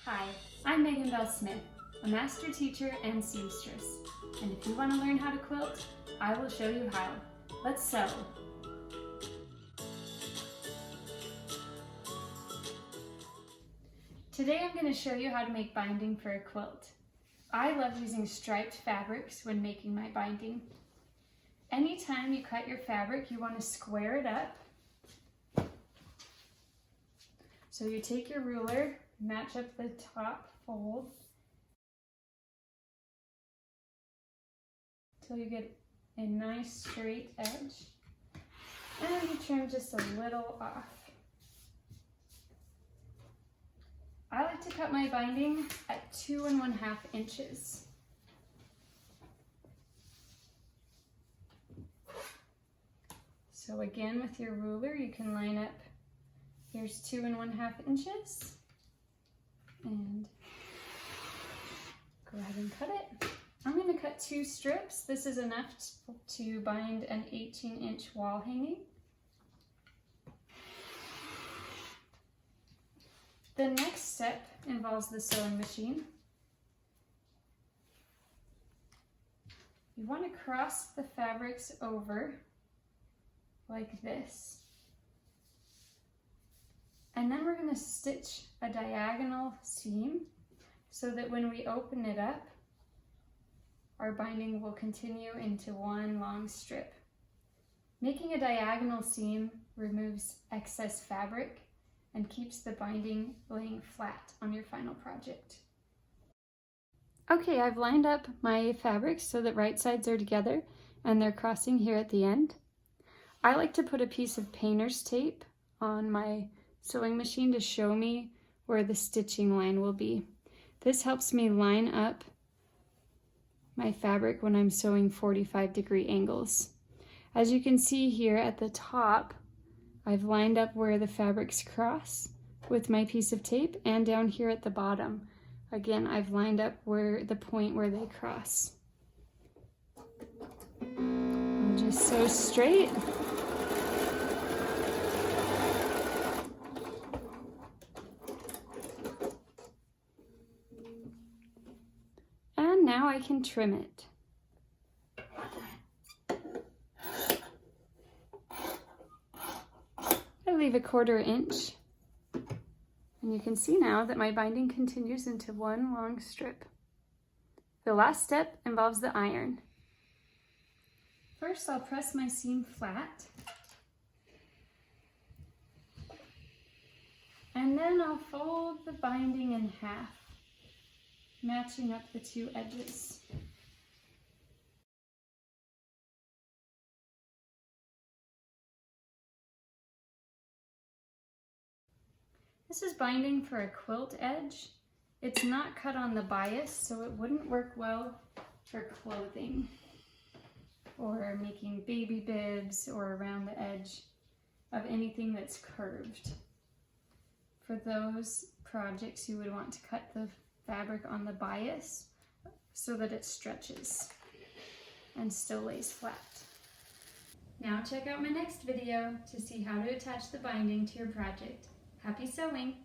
Hi, I'm Megan Bell Smith, a master teacher and seamstress. And if you want to learn how to quilt, I will show you how. Let's sew. Today I'm going to show you how to make binding for a quilt. I love using striped fabrics when making my binding. Anytime you cut your fabric, you want to square it up. So you take your ruler, match up the top fold till you get a nice straight edge, and you trim just a little off. I like to cut my binding at 2 1/2 inches. So again, with your ruler, you can line up, here's 2 1/2 inches, and go ahead and cut it. I'm going to cut 2 strips. This is enough to bind an 18-inch wall hanging. The next step involves the sewing machine. You want to cross the fabrics over like this. And then we're going to stitch a diagonal seam so that when we open it up, our binding will continue into one long strip. Making a diagonal seam removes excess fabric and keeps the binding laying flat on your final project. Okay, I've lined up my fabrics so that right sides are together and they're crossing here at the end. I like to put a piece of painter's tape on my sewing machine to show me where the stitching line will be. This helps me line up my fabric when I'm sewing 45-degree angles. As you can see here at the top, I've lined up where the fabrics cross with my piece of tape, and down here at the bottom, again, I've lined up where the point where they cross. I'll just sew straight. And now I can trim it. I leave a 1/4 inch, and you can see now that my binding continues into one long strip. The last step involves the iron. First, I'll press my seam flat, and then I'll fold the binding in half, matching up the 2 edges. This is binding for a quilt edge. It's not cut on the bias, so it wouldn't work well for clothing or making baby bibs or around the edge of anything that's curved. For those projects, you would want to cut the fabric on the bias so that it stretches and still lays flat. Now check out my next video to see how to attach the binding to your project. Happy sewing!